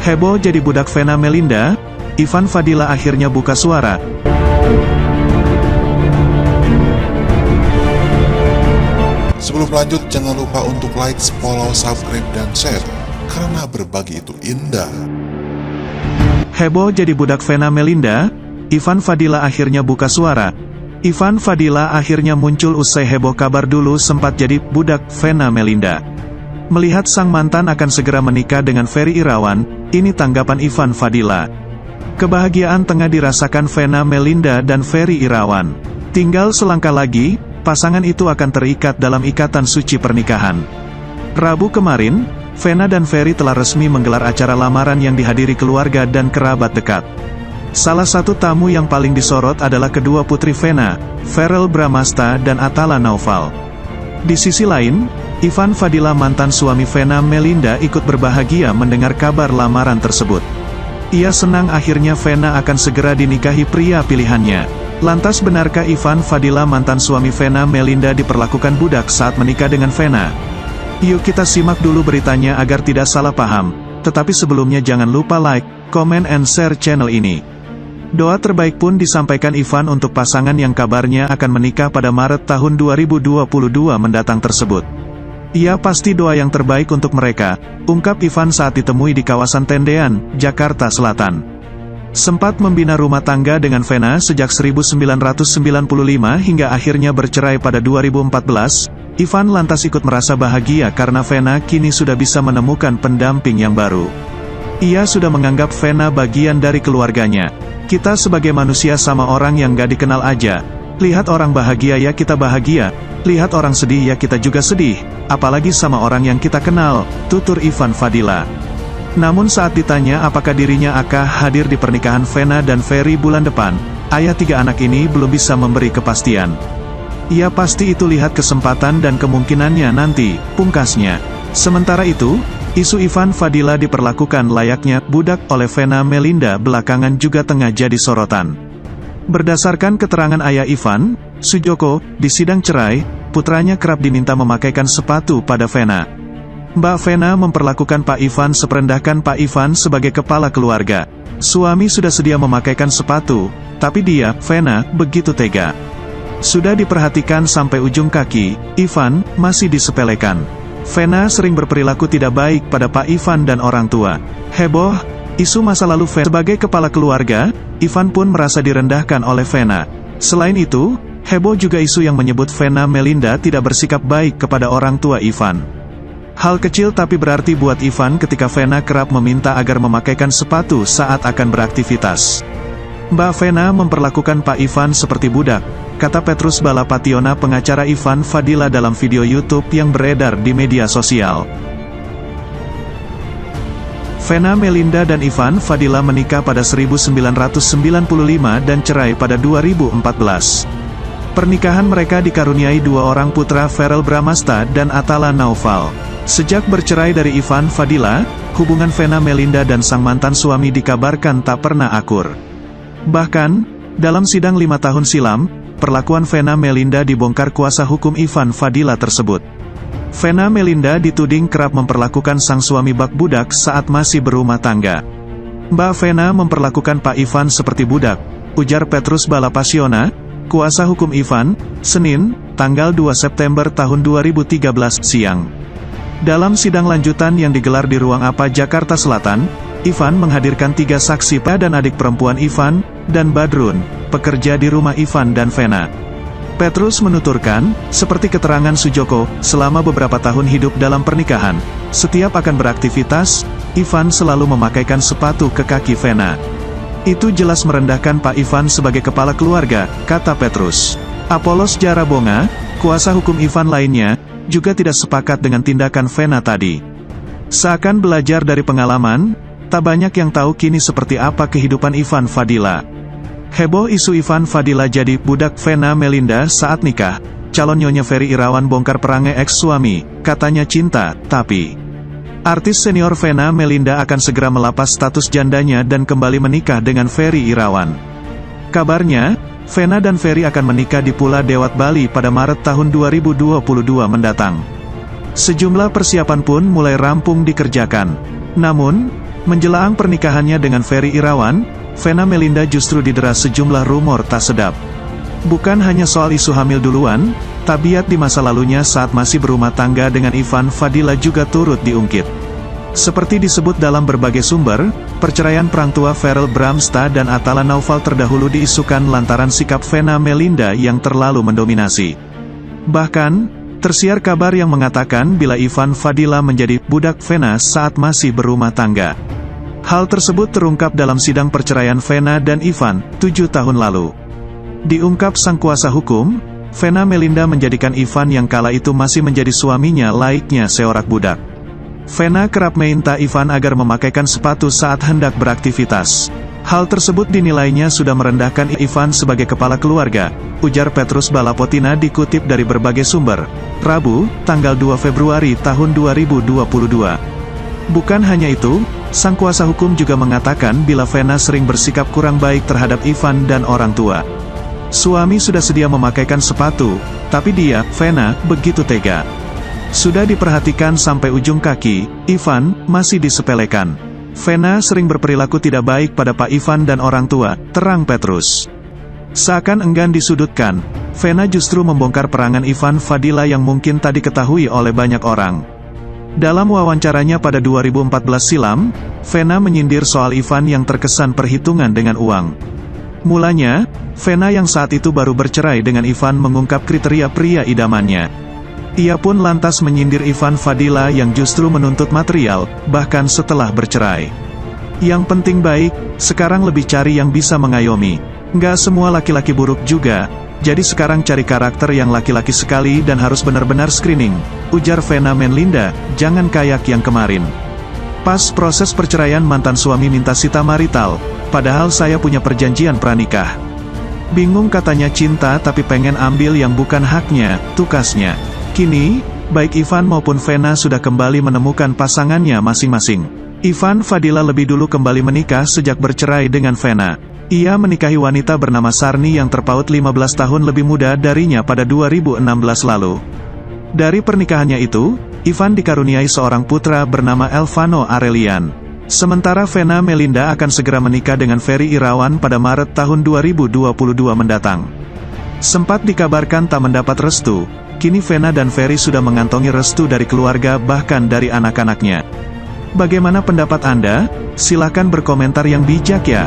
Heboh jadi budak Vena Melinda, Ivan Fadila akhirnya buka suara. Sebelum lanjut, jangan lupa untuk like, follow, subscribe, dan share, karena berbagi itu indah. Heboh jadi budak Vena Melinda, Ivan Fadila akhirnya buka suara. Ivan Fadila akhirnya muncul usai heboh kabar dulu sempat jadi budak Vena Melinda. Melihat sang mantan akan segera menikah dengan Ferry Irawan, ini tanggapan Ivan Fadila. Kebahagiaan tengah dirasakan Vena Melinda dan Ferry Irawan. Tinggal selangkah lagi, pasangan itu akan terikat dalam ikatan suci pernikahan. Rabu kemarin, Vena dan Ferry telah resmi menggelar acara lamaran yang dihadiri keluarga dan kerabat dekat. Salah satu tamu yang paling disorot adalah kedua putri Vena, Verrell Bramasta dan Atala Naufal. Di sisi lain, Ivan Fadila mantan suami Vena Melinda ikut berbahagia mendengar kabar lamaran tersebut. Ia senang akhirnya Vena akan segera dinikahi pria pilihannya. Lantas benarkah Ivan Fadila mantan suami Vena Melinda diperlakukan budak saat menikah dengan Vena? Yuk kita simak dulu beritanya agar tidak salah paham. Tetapi sebelumnya jangan lupa like, comment and share channel ini. Doa terbaik pun disampaikan Ivan untuk pasangan yang kabarnya akan menikah pada Maret tahun 2022 mendatang tersebut. Ia pasti doa yang terbaik untuk mereka, ungkap Ivan saat ditemui di kawasan Tendean, Jakarta Selatan. Sempat membina rumah tangga dengan Vena sejak 1995 hingga akhirnya bercerai pada 2014, Ivan lantas ikut merasa bahagia karena Vena kini sudah bisa menemukan pendamping yang baru. Ia sudah menganggap Vena bagian dari keluarganya. Kita sebagai manusia sama orang yang gak dikenal aja. Lihat orang bahagia ya kita bahagia, lihat orang sedih ya kita juga sedih, apalagi sama orang yang kita kenal, tutur Ivan Fadila. Namun saat ditanya apakah dirinya akan hadir di pernikahan Vena dan Ferry bulan depan, ayah tiga anak ini belum bisa memberi kepastian. Ia pasti itu lihat kesempatan dan kemungkinannya nanti, pungkasnya. Sementara itu, isu Ivan Fadila diperlakukan layaknya budak oleh Vena Melinda belakangan juga tengah jadi sorotan. Berdasarkan keterangan ayah Ivan, Sujoko, di sidang cerai, putranya kerap diminta memakaikan sepatu pada Vena. Mbak Vena memperlakukan Pak Ivan seperendahkan Pak Ivan sebagai kepala keluarga. Suami sudah sedia memakaikan sepatu, tapi dia, Vena, begitu tega. Sudah diperhatikan sampai ujung kaki, Ivan, masih disepelekan. Vena sering berperilaku tidak baik pada Pak Ivan dan orang tua. Heboh, isu masa lalu Vena. Sebagai kepala keluarga, Ivan pun merasa direndahkan oleh Vena. Selain itu, heboh juga isu yang menyebut Vena Melinda tidak bersikap baik kepada orang tua Ivan. Hal kecil tapi berarti buat Ivan ketika Vena kerap meminta agar memakaikan sepatu saat akan beraktivitas. Mbak Vena memperlakukan Pak Ivan seperti budak, kata Petrus Balapationa pengacara Ivan Fadila dalam video YouTube yang beredar di media sosial. Vena Melinda dan Ivan Fadila menikah pada 1995 dan cerai pada 2014. Pernikahan mereka dikaruniai dua orang putra Verrell Bramasta dan Atala Naufal. Sejak bercerai dari Ivan Fadila, hubungan Vena Melinda dan sang mantan suami dikabarkan tak pernah akur. Bahkan, dalam sidang 5 tahun silam, perlakuan Vena Melinda dibongkar kuasa hukum Ivan Fadila tersebut. Vena Melinda dituding kerap memperlakukan sang suami bak budak saat masih berumah tangga. Mbak Vena memperlakukan Pak Ivan seperti budak, ujar Petrus Balapationa, kuasa hukum Ivan, Senin, tanggal 2 September tahun 2013 siang. Dalam sidang lanjutan yang digelar di Ruang APA Jakarta Selatan, Ivan menghadirkan 3 saksi dan adik perempuan Ivan dan Badrun, pekerja di rumah Ivan dan Vena. Petrus menuturkan, seperti keterangan Sujoko, selama beberapa tahun hidup dalam pernikahan, setiap akan beraktivitas, Ivan selalu memakaikan sepatu ke kaki Vena. Itu jelas merendahkan Pak Ivan sebagai kepala keluarga, kata Petrus. Apolos Jarabonga, kuasa hukum Ivan lainnya, juga tidak sepakat dengan tindakan Vena tadi. Seakan belajar dari pengalaman, tak banyak yang tahu kini seperti apa kehidupan Ivan Fadila. Heboh isu Ivan Fadila jadi budak Vena Melinda saat nikah. Calon nyonya Ferry Irawan bongkar perangai ex-suami, katanya cinta, tapi artis senior Vena Melinda akan segera melepas status jandanya dan kembali menikah dengan Ferry Irawan. Kabarnya, Vena dan Ferry akan menikah di Pulau Dewat Bali pada Maret tahun 2022 mendatang. Sejumlah persiapan pun mulai rampung dikerjakan. Namun, menjelang pernikahannya dengan Ferry Irawan, Vena Melinda justru didera sejumlah rumor tak sedap. Bukan hanya soal isu hamil duluan, tabiat di masa lalunya saat masih berumah tangga dengan Ivan Fadila juga turut diungkit. Seperti disebut dalam berbagai sumber, perceraian perang tua Verrell Bramsta dan Atala Naufal terdahulu diisukan lantaran sikap Vena Melinda yang terlalu mendominasi. Bahkan, tersiar kabar yang mengatakan bila Ivan Fadila menjadi budak Vena saat masih berumah tangga. Hal tersebut terungkap dalam sidang perceraian Vena dan Ivan, 7 tahun lalu. Diungkap sang kuasa hukum, Vena Melinda menjadikan Ivan yang kala itu masih menjadi suaminya layaknya seorang budak. Vena kerap meminta Ivan agar memakaikan sepatu saat hendak beraktivitas. Hal tersebut dinilainya sudah merendahkan Ivan sebagai kepala keluarga, ujar Petrus Balapotina dikutip dari berbagai sumber. Rabu, tanggal 2 Februari tahun 2022. Bukan hanya itu, sang kuasa hukum juga mengatakan bila Vena sering bersikap kurang baik terhadap Ivan dan orang tua. Suami sudah sedia memakaikan sepatu, tapi dia, Vena, begitu tega. Sudah diperhatikan sampai ujung kaki, Ivan masih disepelekan. Vena sering berperilaku tidak baik pada Pak Ivan dan orang tua, terang Petrus. Seakan enggan disudutkan, Vena justru membongkar perangan Ivan Fadila yang mungkin tak diketahui oleh banyak orang. Dalam wawancaranya pada 2014 silam, Vena menyindir soal Ivan yang terkesan perhitungan dengan uang. Mulanya, Vena yang saat itu baru bercerai dengan Ivan mengungkap kriteria pria idamannya. Ia pun lantas menyindir Ivan Fadila yang justru menuntut material, bahkan setelah bercerai. Yang penting baik, sekarang lebih cari yang bisa mengayomi. Nggak semua laki-laki buruk juga, jadi sekarang cari karakter yang laki-laki sekali dan harus benar-benar screening, ujar Vena Melinda, jangan kayak yang kemarin. Pas proses perceraian mantan suami minta sita marital, padahal saya punya perjanjian pranikah. Bingung katanya cinta tapi pengen ambil yang bukan haknya, tukasnya. Kini, baik Ivan maupun Vena sudah kembali menemukan pasangannya masing-masing. Ivan Fadila lebih dulu kembali menikah sejak bercerai dengan Vena. Ia menikahi wanita bernama Sarni yang terpaut 15 tahun lebih muda darinya pada 2016 lalu. Dari pernikahannya itu, Ivan dikaruniai seorang putra bernama Elvano Arelian. Sementara Vena Melinda akan segera menikah dengan Ferry Irawan pada Maret tahun 2022 mendatang. Sempat dikabarkan tak mendapat restu, kini Vena dan Ferry sudah mengantongi restu dari keluarga bahkan dari anak-anaknya. Bagaimana pendapat Anda? Silakan berkomentar yang bijak ya.